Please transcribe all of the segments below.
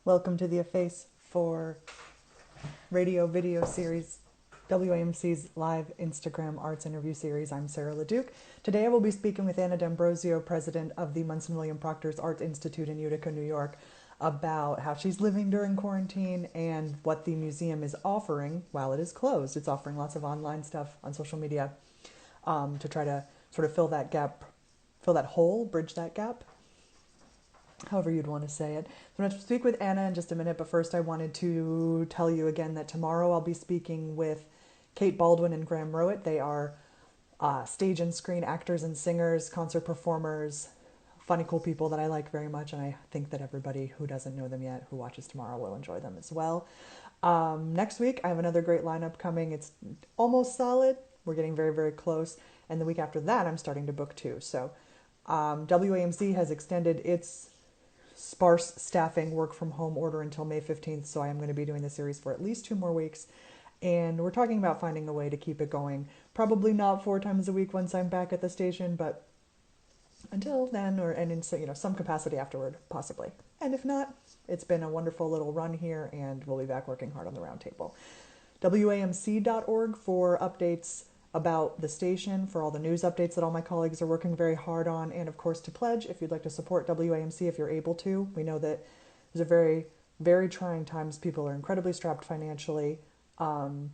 Welcome to the A Face for Radio Video Series, WAMC's live Instagram arts interview series. I'm Sarah LaDuke. Today I will be speaking with Anna D'Ambrosio, president of the Munson Proctor's Art Institute in Utica, New York, about how she's living during quarantine and what the museum is offering while it is closed. It's offering lots of online stuff on social media to try to sort of fill that gap, fill that hole, bridge that gap, however you'd want to say it. So I'm going to speak with Anna in just a minute, but first I wanted to tell you again that tomorrow I'll be speaking with Kate Baldwin and Graham Rowett. They are stage and screen actors and singers, concert performers, funny, cool people that I like very much, and I think that everybody who doesn't know them yet who watches tomorrow will enjoy them as well. Next week, I have another great lineup coming. It's almost solid. We're getting very, very close. And the week after that, I'm starting to book too. So WAMC has extended its sparse staffing work from home order until May 15th, so I am going to be doing the series for at least 2 more weeks, and we're talking about finding a way to keep it going. Probably not 4 times a week once I'm back at the station, but until then, and in some capacity afterward, possibly. And if not, it's been a wonderful little run here, and we'll be back working hard on the roundtable. WAMC.org for updates about the station, for all the news updates that all my colleagues are working very hard on, and of course to pledge if you'd like to support WAMC if you're able to. We know that these are very, very trying times. People are incredibly strapped financially. The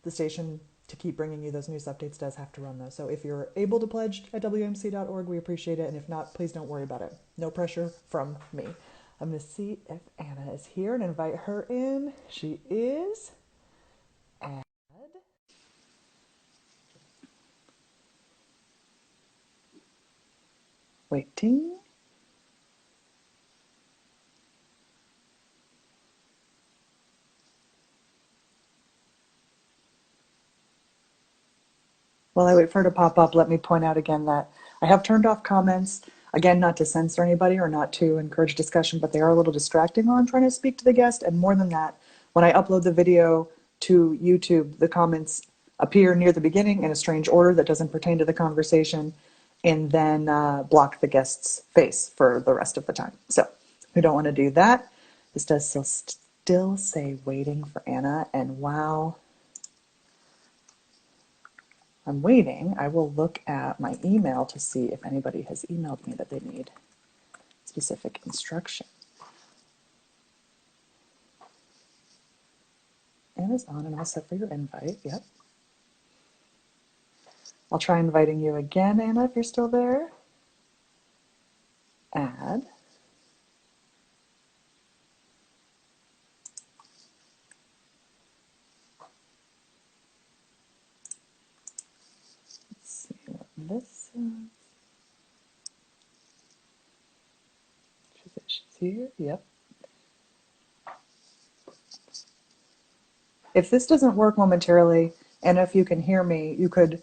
station, to keep bringing you those news updates, does have to run those. So if you're able to pledge at WAMC.org, we appreciate it, and if not, please don't worry about it. No pressure from me. I'm going to see if Anna is here and invite her in. She is. Waiting. While I wait for her to pop up, let me point out again that I have turned off comments. Again, not to censor anybody or not to encourage discussion, but they are a little distracting while I'm trying to speak to the guest. And more than that, when I upload the video to YouTube, the comments appear near the beginning in a strange order that doesn't pertain to the conversation, and then block the guest's face for the rest of the time. So we don't want to do that. This does still say waiting for Anna, and while I'm waiting, I will look at my email to see if anybody has emailed me that they need specific instruction. Anna's on and all set for your invite. Yep. I'll try inviting you again, Anna, if you're still there. Add. Let's see what this says. She's here. Yep. If this doesn't work momentarily, and if you can hear me, you could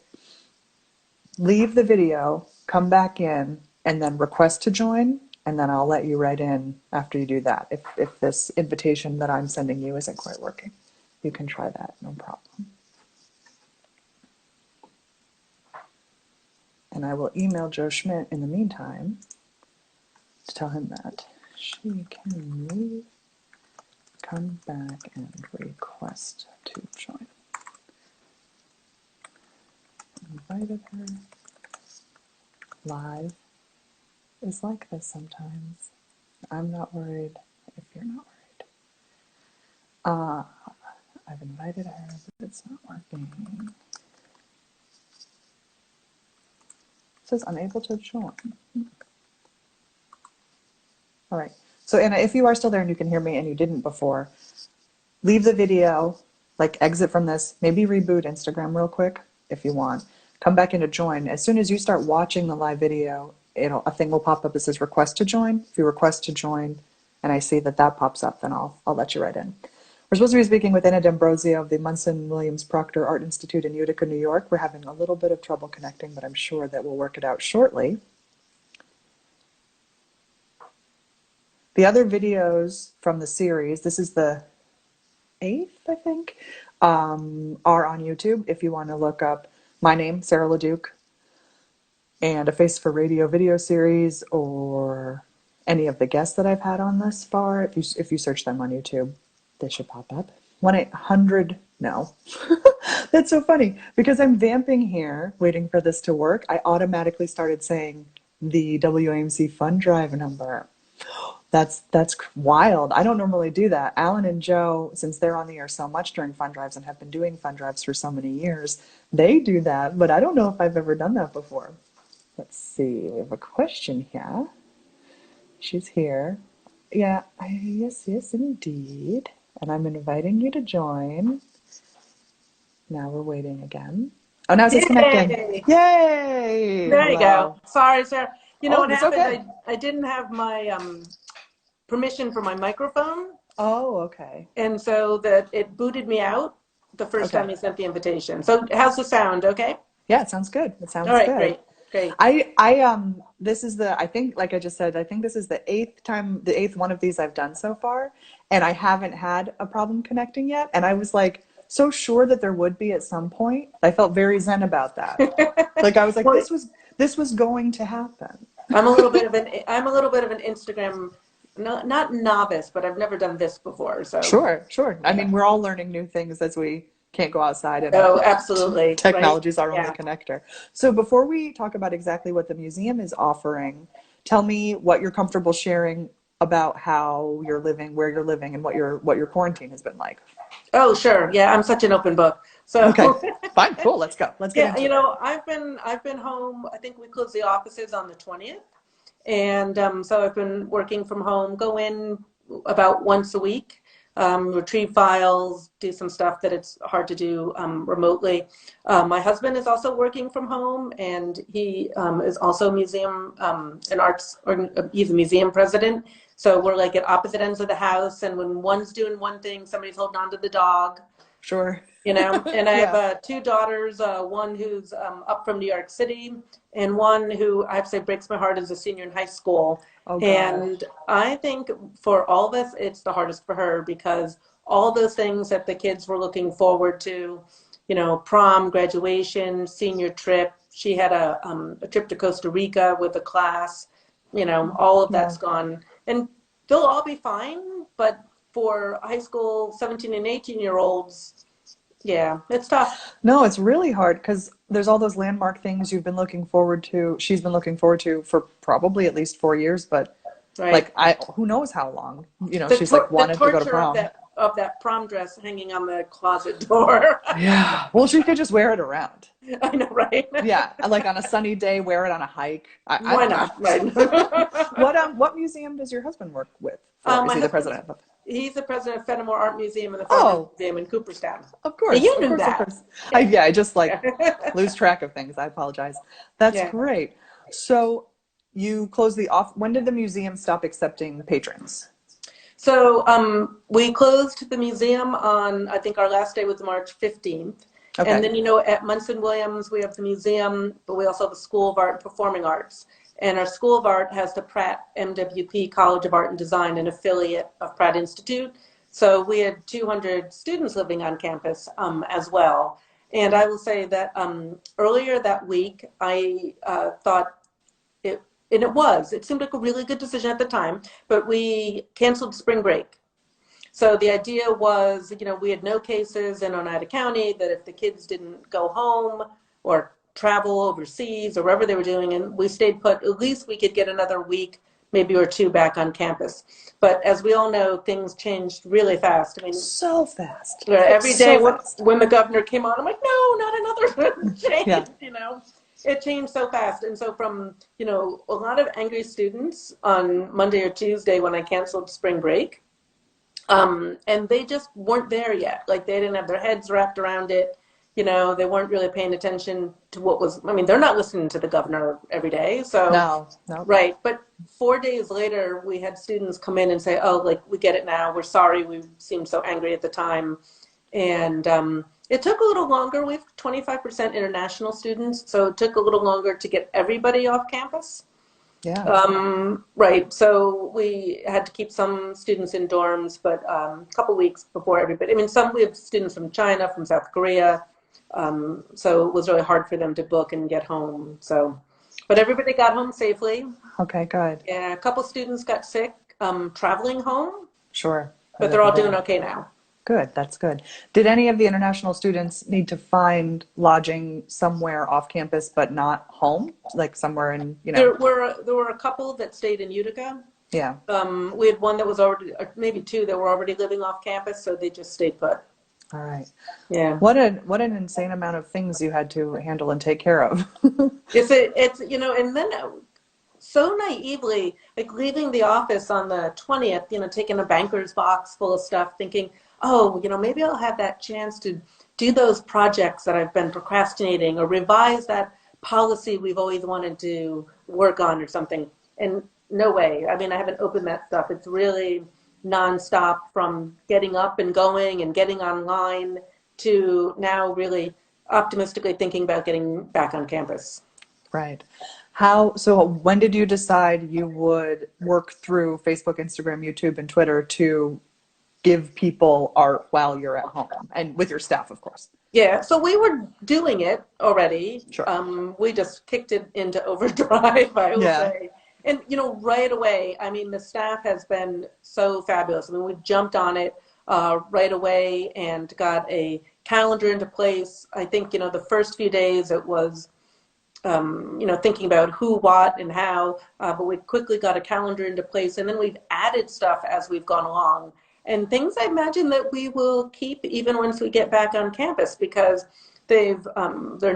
leave the video, come back in, and then request to join, and then I'll let you right in after you do that. If this invitation that I'm sending you isn't quite working, you can try that, no problem. And I will email Joe Schmidt in the meantime to tell him that she can leave, come back, and request to join. Invited her. Live is like this sometimes. I'm not worried if you're not worried. I've invited her, but it's not working. It says unable to join. All right. So Anna, if you are still there and you can hear me and you didn't before, leave the video, like exit from this, maybe reboot Instagram real quick if you want. Come back in to join. As soon as you start watching the live video, a thing will pop up that says request to join. If you request to join and I see that pops up, then I'll let you right in. We're supposed to be speaking with Anna D'Ambrosio of the Munson Proctor Art Institute in Utica, New York. We're having a little bit of trouble connecting, but I'm sure that we'll work it out shortly. The other videos from the series, this is the 8th, I think, are on YouTube if you want to look up my name, Sarah LaDuke, and A Face for Radio video series, or any of the guests that I've had on thus far. If you search them on YouTube, they should pop up. 1-800 no. That's so funny because I'm vamping here, waiting for this to work. I automatically started saying the WAMC fund drive number. That's wild. I don't normally do that. Alan and Joe, since they're on the air so much during fund drives and have been doing fund drives for so many years, they do that, but I don't know if I've ever done that before. Let's see. We have a question here. She's here. Yeah, yes, indeed. And I'm inviting you to join. Now we're waiting again. Oh, now it's connecting. Yay! There you go. Sorry, Sarah. You know what happened? Okay. I didn't have my permission for my microphone. Oh, okay. And so that it booted me out the first time you sent the invitation. So how's the sound? Okay? Yeah, it sounds good. It sounds all right, good. Great. This is I think, like I just said, I think this is the eighth one of these I've done so far, and I haven't had a problem connecting yet. And I was like so sure that there would be at some point. I felt very zen about that. Like I was like, well, this was going to happen. I'm a little bit of an Instagram, not novice, but I've never done this before. So sure. Yeah. I mean, we're all learning new things as we can't go outside. And absolutely. Technology is our only connector. So before we talk about exactly what the museum is offering, tell me what you're comfortable sharing about how you're living, where you're living, and what your quarantine has been like. Oh, sure. Yeah, I'm such an open book. So okay, fine, cool. Let's go. Let's get into it. I've been home. I think we closed the offices on the 20th, and so I've been working from home. Go in about once a week, retrieve files, do some stuff that it's hard to do remotely. My husband is also working from home, and he is also museum an arts, or he's a museum president. So we're like at opposite ends of the house, and when one's doing one thing, somebody's holding on to the dog. Sure. You know, and I have two daughters, one who's up from New York City, and one who I have to say breaks my heart as a senior in high school. Oh, God. And I think for all of us, it's the hardest for her because all those things that the kids were looking forward to, you know, prom, graduation, senior trip. She had a trip to Costa Rica with a class, you know, all of that's gone. And they'll all be fine, but for high school 17 and 18-year-olds, yeah, it's tough. No, it's really hard because there's all those landmark things she's been looking forward to for probably at least 4 years, but like who knows how long, you know, she's like wanted to go to prom. Of that prom dress hanging on the closet door. Yeah. Well, she could just wear it around. I know, right? Yeah. Like on a sunny day, wear it on a hike. Why not? Right. What museum does your husband work with? Is he the president? He's the president of Fenimore Art Museum and the Fenimore Museum in Cooperstown. Of course. You knew that. Of course. I just like lose track of things. I apologize. That's great. So you closed when did the museum stop accepting patrons? So we closed the museum on, I think our last day was March 15th. Okay. And then, you know, at Munson Williams, we have the museum, but we also have the School of Art and Performing Arts. And our School of Art has the Pratt MWP College of Art and Design, an affiliate of Pratt Institute. So we had 200 students living on campus as well. And I will say that earlier that week, I thought it seemed like a really good decision at the time, but we canceled spring break. So the idea was, you know, we had no cases in Oneida County, that if the kids didn't go home or travel overseas or wherever they were doing, and we stayed put, at least we could get another week, maybe or two back on campus. But as we all know, things changed really fast. I mean, so fast. Every day when the governor came on, I'm like, no, not another change, you know. It changed so fast. And so from, you know, a lot of angry students on Monday or Tuesday when I canceled spring break, and they just weren't there yet. Like they didn't have their heads wrapped around it. You know, they weren't really paying attention to what was, I mean, they're not listening to the governor every day. So, no. Right. But 4 days later, we had students come in and say, oh, like, we get it now. We're sorry. We seemed so angry at the time. And it took a little longer. We have 25% international students. So it took a little longer to get everybody off campus. Yeah. Right. So we had to keep some students in dorms, but a couple weeks before everybody, I mean, we have students from China, from South Korea. So it was really hard for them to book and get home. So, But everybody got home safely. Okay, good. Yeah, a couple students got sick traveling home. Sure. But they're all doing okay now. Good, that's good. Did any of the international students need to find lodging somewhere off campus but not home? Like somewhere in, There were a couple that stayed in Utica. Yeah. We had one that was already, maybe two that were already living off campus, so they just stayed put. All right. Yeah. What an insane amount of things you had to handle and take care of. It's and then so naively, like leaving the office on the 20th, taking a banker's box full of stuff, thinking, oh, maybe I'll have that chance to do those projects that I've been procrastinating or revise that policy we've always wanted to work on or something. And no way. I mean, I haven't opened that stuff. It's really nonstop from getting up and going and getting online to now really optimistically thinking about getting back on campus. Right. So when did you decide you would work through Facebook, Instagram, YouTube, and Twitter to give people art while you're at home and with your staff, of course? Yeah, so we were doing it already. Sure. We just kicked it into overdrive, I will say. And, right away, I mean, the staff has been so fabulous. I mean, we jumped on it right away and got a calendar into place. I think, the first few days it was, thinking about who, what, and how, but we quickly got a calendar into place. And then we've added stuff as we've gone along. And things I imagine that we will keep even once we get back on campus because they're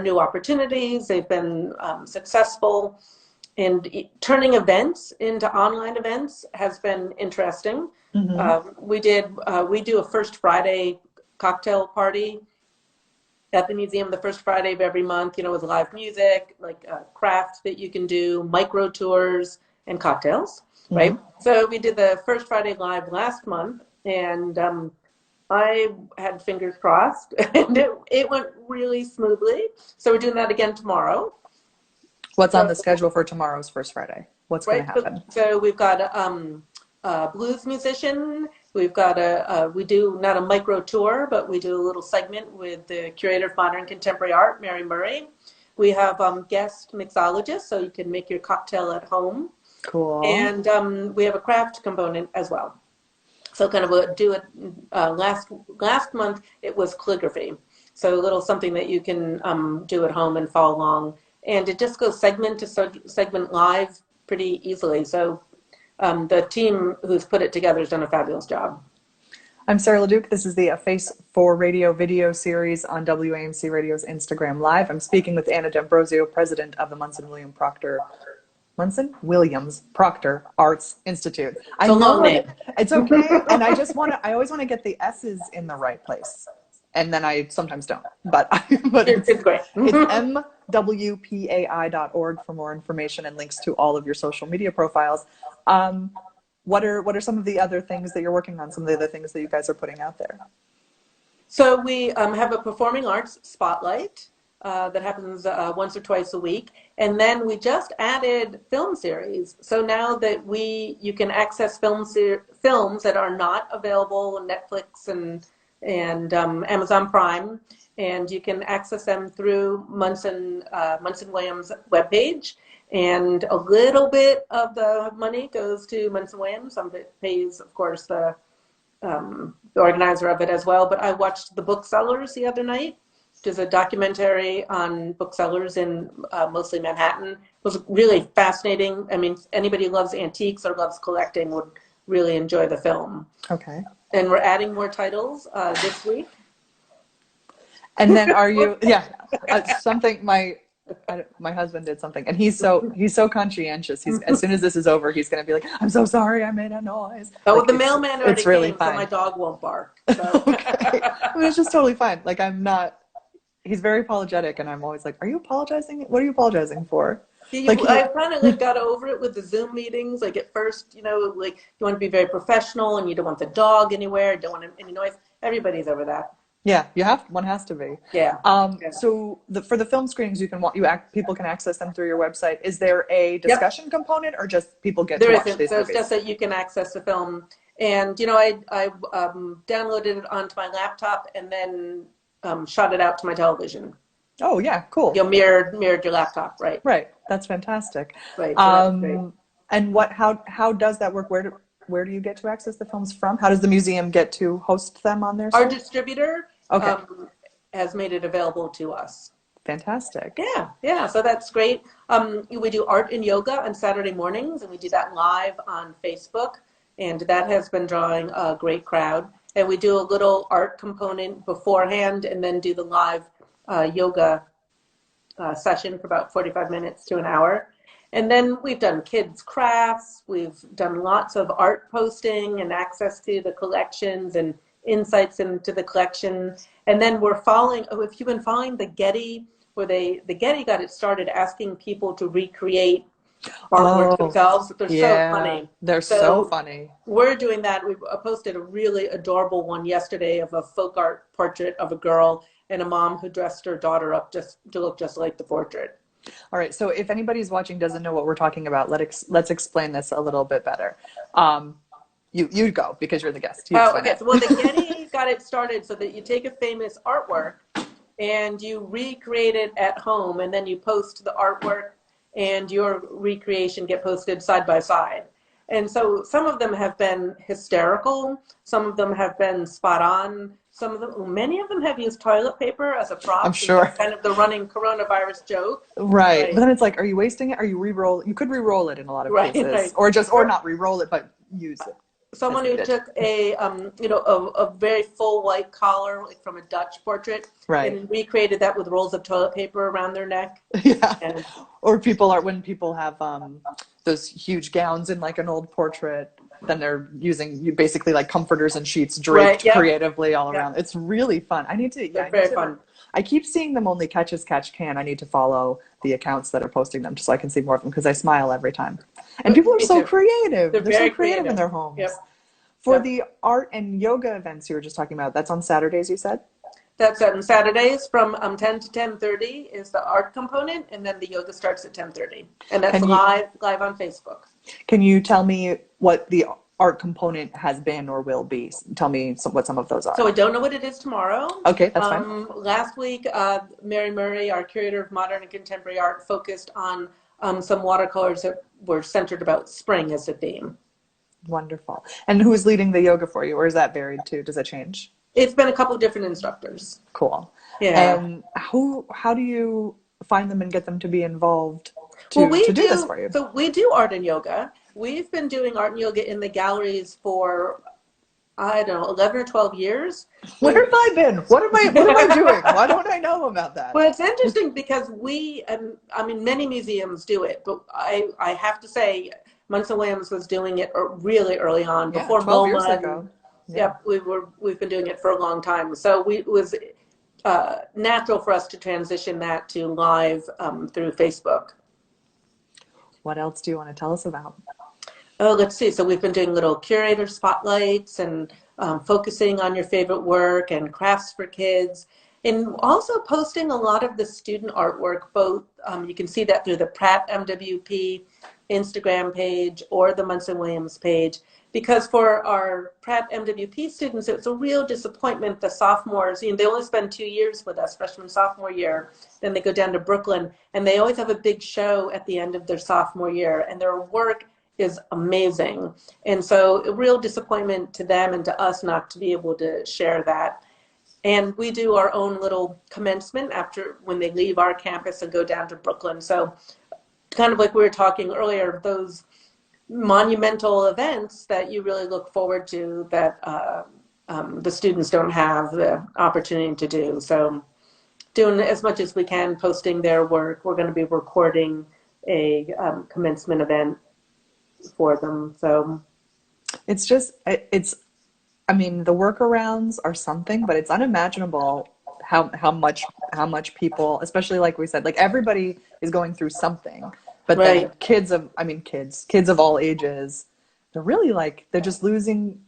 new opportunities, they've been successful. And turning events into online events has been interesting. Mm-hmm. We do a First Friday cocktail party at the museum the first Friday of every month, with live music, like crafts that you can do, micro tours, and cocktails, right? Mm-hmm. So we did the First Friday live last month, and I had fingers crossed, and it went really smoothly. So we're doing that again tomorrow. What's on the schedule for tomorrow's First Friday? What's going to happen? So we've got a blues musician. We've got we do not a micro tour, but we do a little segment with the curator of modern contemporary art, Mary Murray. We have guest mixologists, so you can make your cocktail at home. Cool. And we have a craft component as well. So kind of last month it was calligraphy. So a little something that you can do at home and follow along. And it just goes segment to segment live pretty easily. So the team who's put it together has done a fabulous job. I'm Sarah LaDuke. This is the Face for Radio video series on WAMC Radio's Instagram Live. I'm speaking with Anna D'Ambrosio, president of the Munson Williams Proctor Arts Institute. It's a long name. It's okay. And I always want to get the S's in the right place. And then I sometimes don't, but it's great. It's mwpai.org for more information and links to all of your social media profiles. What are some of the other things that you're working on? Some of the other things that you guys are putting out there? So we have a performing arts spotlight that happens once or twice a week, and then we just added film series. So now that you can access films that are not available on Netflix and Amazon Prime, and you can access them through Munson Williams webpage. And a little bit of the money goes to Munson Williams. Some of it pays, of course, the organizer of it as well. But I watched The Booksellers the other night, which is a documentary on booksellers in mostly Manhattan. It was really fascinating. I mean, anybody who loves antiques or loves collecting would really enjoy the film. Okay. And we're adding more titles this week. And then are you, something, my husband did something, and he's so conscientious. As soon as this is over, he's going to be like, I'm so sorry I made a noise. Oh, like, the mailman already really came, fine. so my dog won't bark. So. Okay. I mean, it's just totally fine. Like, he's very apologetic, and I'm always like, are you apologizing? What are you apologizing for? I kind of got over it with the Zoom meetings. Like at first, you want to be very professional, and you don't want the dog anywhere. You don't want any noise. Everybody's over that. Yeah, one has to be. Yeah. So for the film screenings, people can access them through your website. Is there a discussion component, or just people get to watch these movies? It's just that you can access the film, and I downloaded it onto my laptop and then shot it out to my television. Oh yeah, cool. Mirrored your laptop, right? Right. That's fantastic. Right. So that's great. And how does that work? Where do you get to access the films from? How does the museum get to host them on their Our site? distributor Okay. has made it available to us. Fantastic. Yeah, so that's great. We do art and yoga on Saturday mornings, and we do that live on Facebook, and that has been drawing a great crowd. And we do a little art component beforehand, and then do the live yoga session for about 45 minutes to an hour. And then we've done kids' crafts, we've done lots of art posting and access to the collections and insights into the collection. And then we're following, if you've been following the Getty, where the Getty got it started asking people to recreate artwork themselves. They're so funny. They're so funny. We're doing that. We posted a really adorable one yesterday of a folk art portrait of a girl and a mom who dressed her daughter up just to look just like the portrait. All right. So if anybody's watching doesn't know what we're talking about, let's explain this a little bit better. You go because you're the guest. Okay. So, well, the Getty got it started so that you take a famous artwork and you recreate it at home, and then you post the artwork and your recreation get posted side by side. And so some of them have been hysterical. Some of them have been spot on. Many of them have used toilet paper as a prop. I'm sure. Kind of the running coronavirus joke. Right. But then it's like, are you wasting it? Are you you could re-roll it in a lot of cases. Right. Or not re-roll it, but use it. Someone who took a very full white collar, like from a Dutch portrait, and recreated that with rolls of toilet paper around their neck. Yeah. Or when people have those huge gowns in like an old portrait, then they're using basically like comforters and sheets draped creatively all around. It's really fun. They're very fun. I keep seeing them only catch as catch can. I need to follow the accounts that are posting them just so I can see more of them because I smile every time. And people are so creative. They're so creative in their homes. Yep. For the art and yoga events you were just talking about, that's on Saturdays, you said? That's on Saturdays from 10 to 10:30 is the art component, and then the yoga starts at 10:30. And that's live on Facebook. Can you tell me what the art component has been or will be? Tell me what some of those are. So I don't know what it is tomorrow. Okay, that's fine. Last week, Mary Murray, our curator of modern and contemporary art, focused on some watercolors that were centered about spring as a theme. Wonderful. And who is leading the yoga for you, or is that varied too? Does that change? It's been a couple of different instructors. Cool. Yeah. And how do you find them and get them to be involved to do this for you? So we do art and yoga. We've been doing art and yoga in the galleries for, I don't know, 11 or 12 years. Where have I been? What am I doing? Why don't I know about that? Well, it's interesting because many museums do it, but I have to say, Munson Williams was doing it really early on, before 12 years ago. Yep, we've been doing it for a long time. So it was natural for us to transition that to live through Facebook. What else do you want to tell us about? Oh, let's see. So we've been doing little curator spotlights and focusing on your favorite work and crafts for kids, and also posting a lot of the student artwork. Both you can see that through the Pratt MWP Instagram page or the Munson Williams page. Because for our Pratt MWP students, it's a real disappointment. The sophomores, they only spend 2 years with us, freshman, sophomore year. Then they go down to Brooklyn, and they always have a big show at the end of their sophomore year, and their work is amazing. And so a real disappointment to them and to us not to be able to share that. And we do our own little commencement when they leave our campus and go down to Brooklyn. So kind of like we were talking earlier, those monumental events that you really look forward to that the students don't have the opportunity to do. So doing as much as we can, posting their work. We're going to be recording a commencement event for them. So the workarounds are something, but it's unimaginable how much people, especially like we said, like everybody is going through something. But then kids of all ages, they're really they're just losing,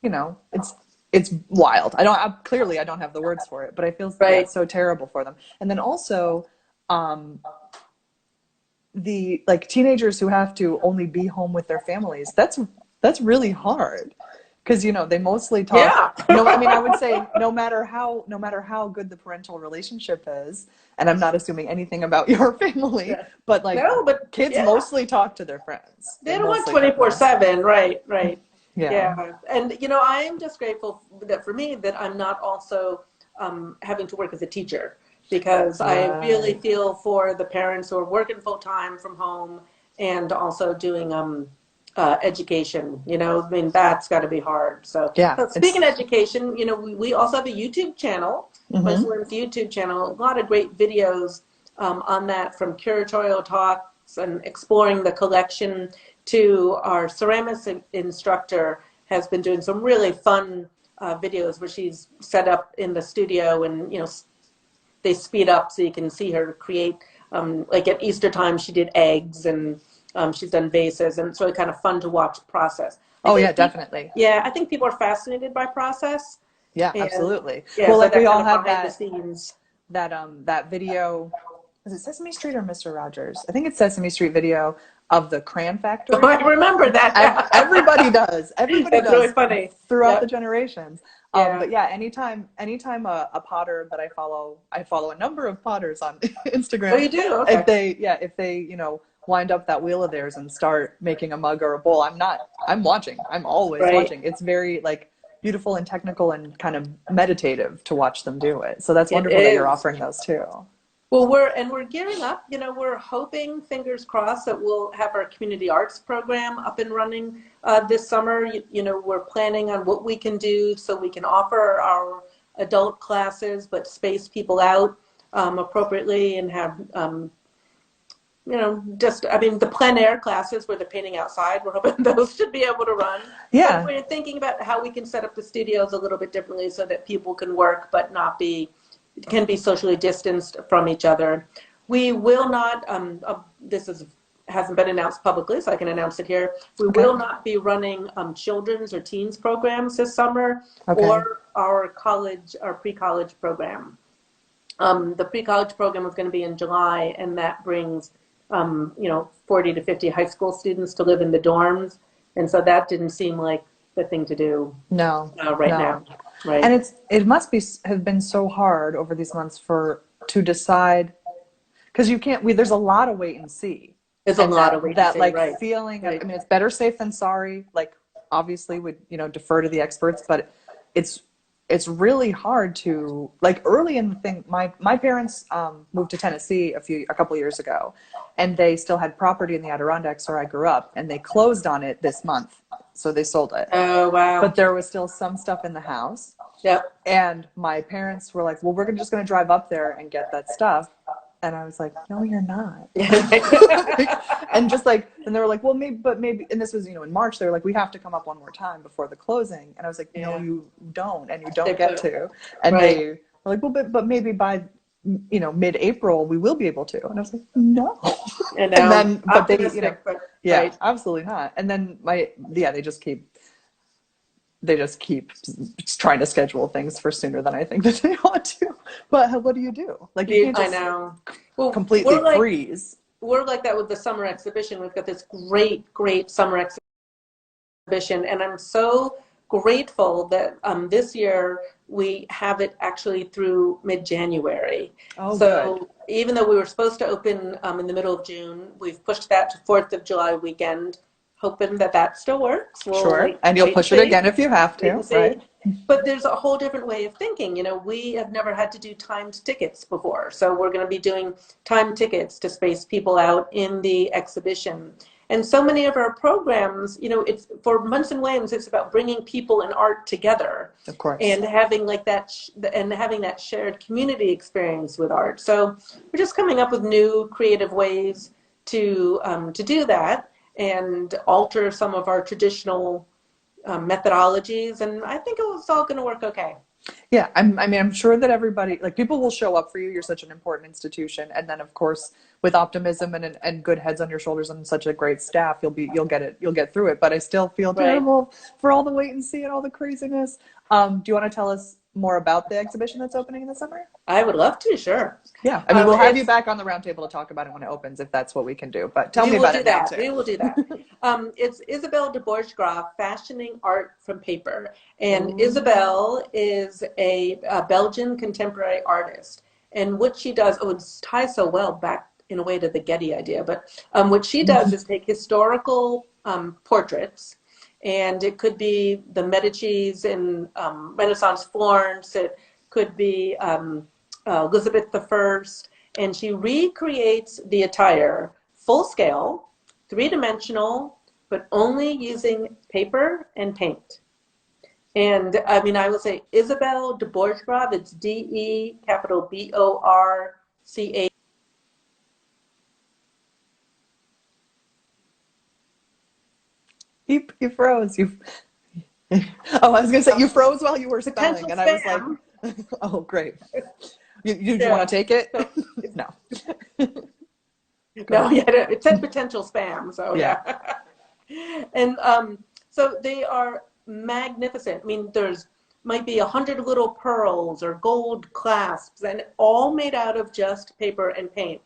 it's wild. I don't have the words for it, but I feel it's so terrible for them. And then also, the teenagers who have to only be home with their families, that's really hard because they mostly talk. Yeah. No, I mean, I would say no matter how good the parental relationship is, and I'm not assuming anything about your family, but like No, but kids yeah. mostly talk to their friends. They don't want 24/7, right, right. Yeah. Yeah. And I am just grateful that for me that I'm not also having to work as a teacher, because I really feel for the parents who are working full time from home and also doing education. I mean, that's got to be hard. So, Yeah. but speaking of education, we also have a YouTube channel, Munson YouTube channel, a lot of great videos on that, from curatorial talks and exploring the collection to our ceramics instructor has been doing some really fun videos where she's set up in the studio, and they speed up so you can see her create. Like at Easter time, she did eggs, and she's done vases, and it's really kind of fun to watch process. Oh yeah, definitely. Yeah, I think people are fascinated by process. Yeah, absolutely. Yeah, well, so like we all have that the scenes. that video. Is it Sesame Street or Mr. Rogers? I think it's Sesame Street video of the crayon factory. Oh, I remember that. Everybody does. Everybody That's does. Really funny. Throughout the generations. Yeah. But yeah, anytime a potter that I follow a number of potters on Instagram. Oh, you do? Okay. If they wind up that wheel of theirs and start making a mug or a bowl, I'm watching. I'm always watching. It's very like beautiful and technical and kind of meditative to watch them do it. So that's wonderful that you're offering those too. Well, we're gearing up. We're hoping, fingers crossed, that we'll have our community arts program up and running this summer. We're planning on what we can do so we can offer our adult classes, but space people out appropriately and have, the plein air classes where they're painting outside. We're hoping those should be able to run. Yeah. But we're thinking about how we can set up the studios a little bit differently so that people can work but can be socially distanced from each other. We will not, hasn't been announced publicly, so I can announce it here. We will not be running children's or teens programs this summer, or our pre-college program. The pre-college program is going to be in July, and that brings 40 to 50 high school students to live in the dorms, and so that didn't seem like the thing to do. Now. Right. And it must have been so hard over these months to decide, because there's a lot of wait and see. There's a lot of wait and see, like feeling. I mean, it's better safe than sorry. Like obviously, would defer to the experts, but it's really hard to, like, early in the thing. My parents moved to Tennessee a couple years ago, and they still had property in the Adirondacks where I grew up, and they closed on it this month. So they sold it. Oh, wow. But there was still some stuff in the house. Yep. And my parents were like, well, we're just going to drive up there and get that stuff. And I was like, no, you're not. And they were like, well, maybe, and this was, in March, they were like, we have to come up one more time before the closing. And I was like, no, you don't, and you don't get to. And they were like, well, but maybe by, mid-April, we will be able to. And I was like, no. And then, but they, absolutely not. And then they just keep trying to schedule things for sooner than I think that they ought to. But what do you do? Like, you can't just completely freeze. We're like that with the summer exhibition. We've got this great summer exhibition, and I'm so grateful that this year we have it actually through mid-January. Oh, so good. Even though we were supposed to open in the middle of June, we've pushed that to 4th of July weekend, hoping that still works. Sure, and you'll push it again if you have to, right? But there's a whole different way of thinking. We have never had to do timed tickets before, so we're going to be doing timed tickets to space people out in the exhibition. And so many of our programs, it's for Munson Williams, it's about bringing people and art together, of course, and having that shared community experience with art. So we're just coming up with new creative ways to do that and alter some of our traditional methodologies, and I think it's all going to work okay. Yeah, I'm sure that everybody, like, people will show up for you. You're such an important institution, and then of course with optimism and good heads on your shoulders and such a great staff, you'll get through it. But I still feel terrible for all the wait and see and all the craziness. Do you want to tell us more about the exhibition that's opening in the summer? I would love to, sure. Yeah, we'll have you back on the roundtable to talk about it when it opens, if that's what we can do. But tell me about it now, too. We will do that. It's Isabelle de Bourgeois, Fashioning Art from Paper. And Ooh. Isabelle is a Belgian contemporary artist. And what she does, oh, it ties so well back in a way to the Getty idea, but what she does is take historical portraits, and it could be the Medicis in Renaissance Florence, it could be Elizabeth I, and she recreates the attire full scale, three-dimensional, but only using paper and paint. And I mean, I would say Isabelle de Bourgeois, that's D-E, capital B-O-R-C-H. You froze. Oh, I was going to say, you froze while you were spelling, and I was like, oh, great. You want to take it? No. No, yeah, it said potential spam, so yeah. And so they are magnificent. I mean, might be 100 little pearls or gold clasps, and all made out of just paper and paint.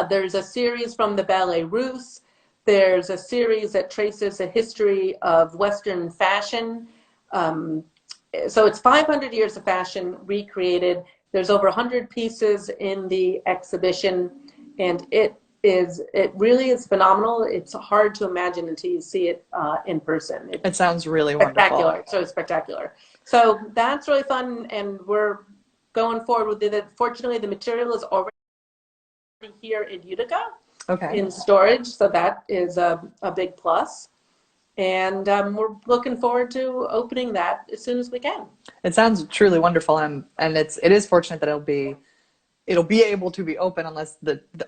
There's a series from the Ballet Russe. There's a series that traces the history of Western fashion. So it's 500 years of fashion recreated. There's over 100 pieces in the exhibition, and it really is phenomenal. It's hard to imagine until you see it in person. It sounds really spectacular. Wonderful. So spectacular. So that's really fun, and we're going forward with it. Fortunately, the material is already here in Utica. Okay. In storage, so that is a big plus. And we're looking forward to opening that as soon as we can. It sounds truly wonderful, and it is fortunate that it'll be able to be open unless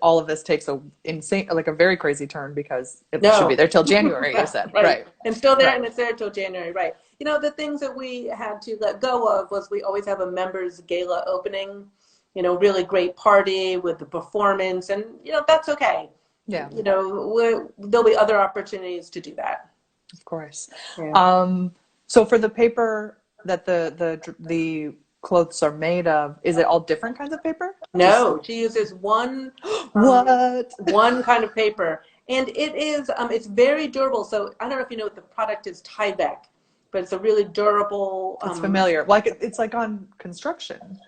all of this takes a very crazy turn, because it should be there till January. You said right. And still there, and it's there till January, right? You know, the things that we had to let go of was we always have a members gala opening. You know, really great party with the performance, and you know that's okay. Yeah. You know, there'll be other opportunities to do that. Of course. Yeah. So for the paper that the clothes are made of, is it all different kinds of paper? No, she uses one kind of paper, and it is it's very durable. So I don't know if you know what the product is, Tyvek, but it's a really durable. It's familiar. Like it's like on construction.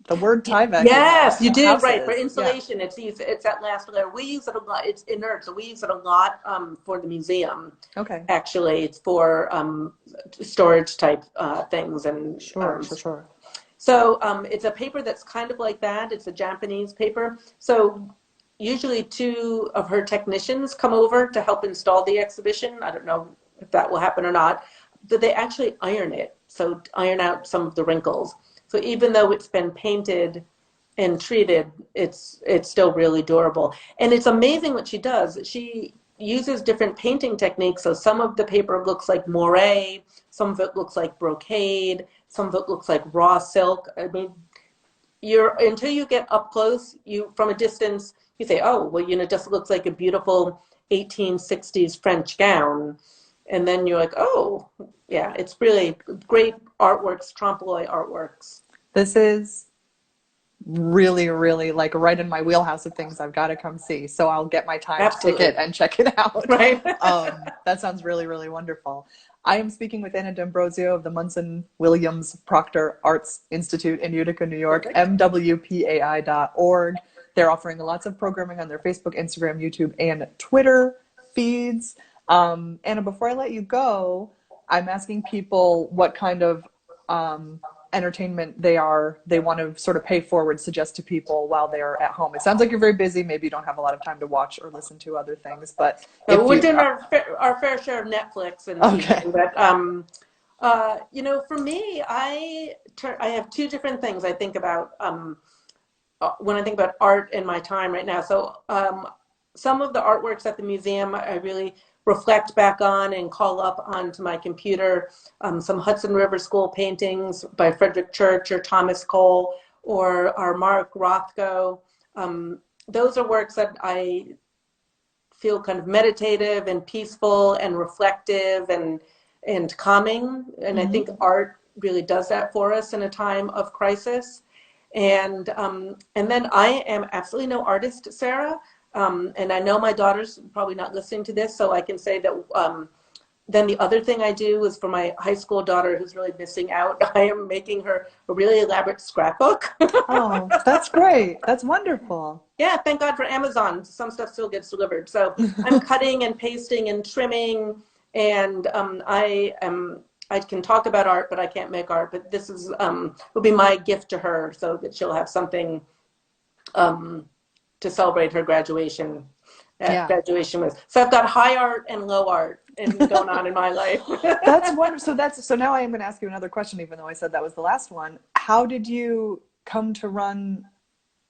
The word Tyvek. Yes, you do, houses. right. For insulation, it's that last layer. We use it a lot. It's inert, so we use it a lot for the museum. Okay. Actually, it's for storage type things and sure. So it's a paper that's kind of like that. It's a Japanese paper. So usually two of her technicians come over to help install the exhibition. I don't know if that will happen or not, but they actually iron it. So iron out some of the wrinkles. So even though it's been painted and treated, it's still really durable. And it's amazing what she does. She uses different painting techniques. So some of the paper looks like moire, some of it looks like brocade, some of it looks like raw silk. I mean, until you get up close, from a distance, you say, oh, well, you know, it just looks like a beautiful 1860s French gown. And then you're like, oh, yeah, it's really great artworks, trompe-l'oeil artworks. This is really, really like right in my wheelhouse of things I've got to come see. So I'll get my time ticket and check it out. Right. That sounds really, really wonderful. I am speaking with Anna D'Ambrosio of the Munson Williams Proctor Arts Institute in Utica, New York, mwpai.org. They're offering lots of programming on their Facebook, Instagram, YouTube, and Twitter feeds. Anna, before I let you go, I'm asking people what kind of entertainment they want to sort of pay forward, suggest to people while they're at home. It sounds like you're very busy. Maybe you don't have a lot of time to watch or listen to other things, but we're doing our fair share of Netflix and TV. But you know, for me, I have two different things I think about when I think about art in my time right now. So some of the artworks at the museum I really reflect back on and call up onto my computer. Some Hudson River School paintings by Frederick Church or Thomas Cole or our Mark Rothko. Those are works that I feel kind of meditative and peaceful and reflective and calming. And I think art really does that for us in a time of crisis. And then I am absolutely no artist, Sarah. and I know my daughter's probably not listening to this, so I can say that then the other thing I do is for my high school daughter who's really missing out, I am making her a really elaborate scrapbook. Oh, that's great. That's wonderful. Yeah, thank God for Amazon. Some stuff still gets delivered. So I'm cutting and pasting and trimming, and I can talk about art, but I can't make art. But this is will be my gift to her, so that she'll have something to celebrate her graduation. Graduation with. So I've got high art and low art going on in my life. That's wonderful. So now I am going to ask you another question, even though I said that was the last one. How did you come to run?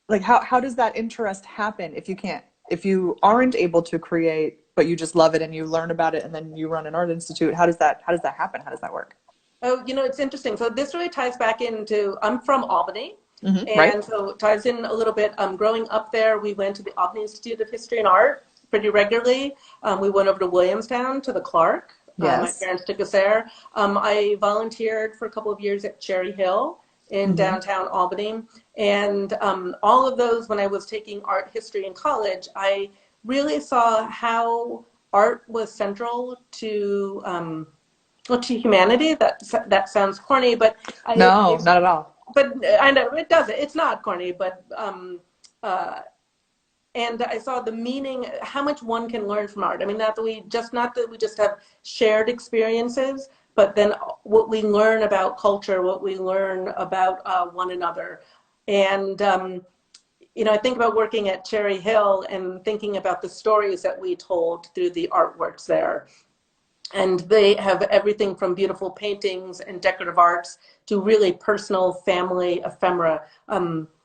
Like, how does that interest happen if you aren't able to create, but you just love it and you learn about it and then you run an art institute? How does that happen? How does that work? Oh, it's interesting. So this really ties back into, I'm from Albany. Mm-hmm, and right. So it ties in a little bit. Growing up there, we went to the Albany Institute of History and Art pretty regularly. We went over to Williamstown to the Clark. Yes. My parents took us there. I volunteered for a couple of years at Cherry Hill in downtown Albany. And all of those, when I was taking art history in college, I really saw how art was central to humanity. That sounds corny, but No, not at all. But I know it doesn't. It's not corny, but and I saw the meaning, how much one can learn from art. I mean, not that we just have shared experiences, but then what we learn about culture, what we learn about one another. And I think about working at Cherry Hill and thinking about the stories that we told through the artworks there. And they have everything from beautiful paintings and decorative arts to really personal family ephemera.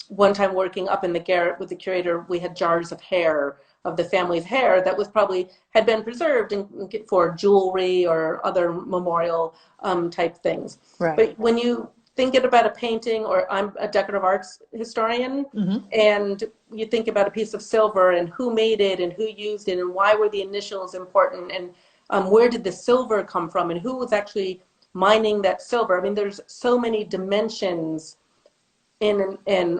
One time working up in the garret with the curator, we had jars of hair, of the family's hair that had been preserved for jewelry or other memorial type things. Right. But when you think about a painting, or I'm a decorative arts historian, and you think about a piece of silver and who made it and who used it and why were the initials important, and where did the silver come from and who was actually mining that silver? I mean, there's so many dimensions in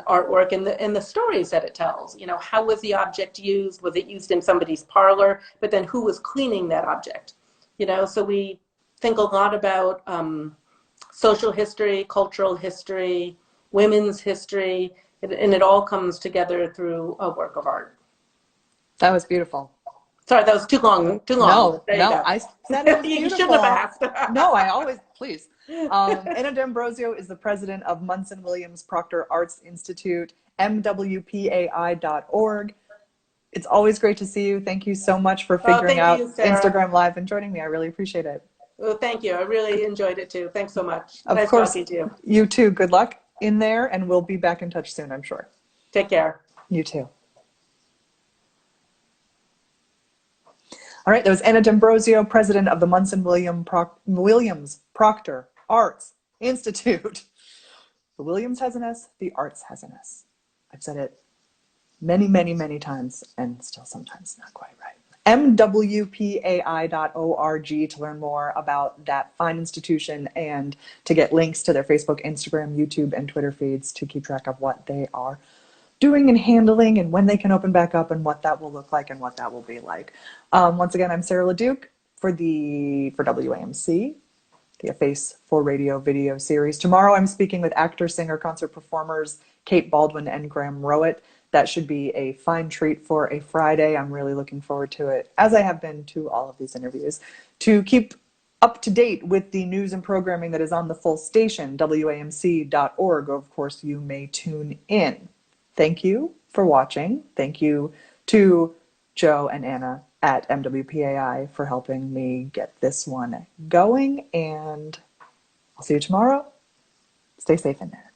artwork and the stories that it tells. How was the object used? Was it used in somebody's parlor? But then who was cleaning that object? So we think a lot about social history, cultural history, women's history, and it all comes together through a work of art. That was beautiful. Sorry, that was too long. No, I said it was You beautiful. shouldn't have asked. No, I always, please. Anna D'Ambrosio is the president of Munson Williams Proctor Arts Institute, mwpai.org. It's always great to see you. Thank you so much for figuring out Instagram Live and joining me. I really appreciate it. Well, thank you. I really enjoyed it too. Thanks so much. Of course. Talking to you. You too. Good luck in there, and we'll be back in touch soon, I'm sure. Take care. You too. All right, that was Anna D'Ambrosio, president of the Munson Williams Proctor Arts Institute. The Williams has an S, the Arts has an S. I've said it many, many, many times, and still sometimes not quite right. mwpai.org to learn more about that fine institution and to get links to their Facebook, Instagram, YouTube, and Twitter feeds to keep track of what they are doing and handling and when they can open back up and what that will look like and what that will be like. Once again, I'm Sarah LaDuke for WAMC, the A Face for Radio video series. Tomorrow I'm speaking with actor, singer, concert performers Kate Baldwin and Graham Rowett. That should be a fine treat for a Friday. I'm really looking forward to it, as I have been to all of these interviews. To keep up to date with the news and programming that is on the full station, WAMC.org, of course, you may tune in. Thank you for watching. Thank you to Joe and Anna at MWPAI for helping me get this one going. And I'll see you tomorrow. Stay safe in there.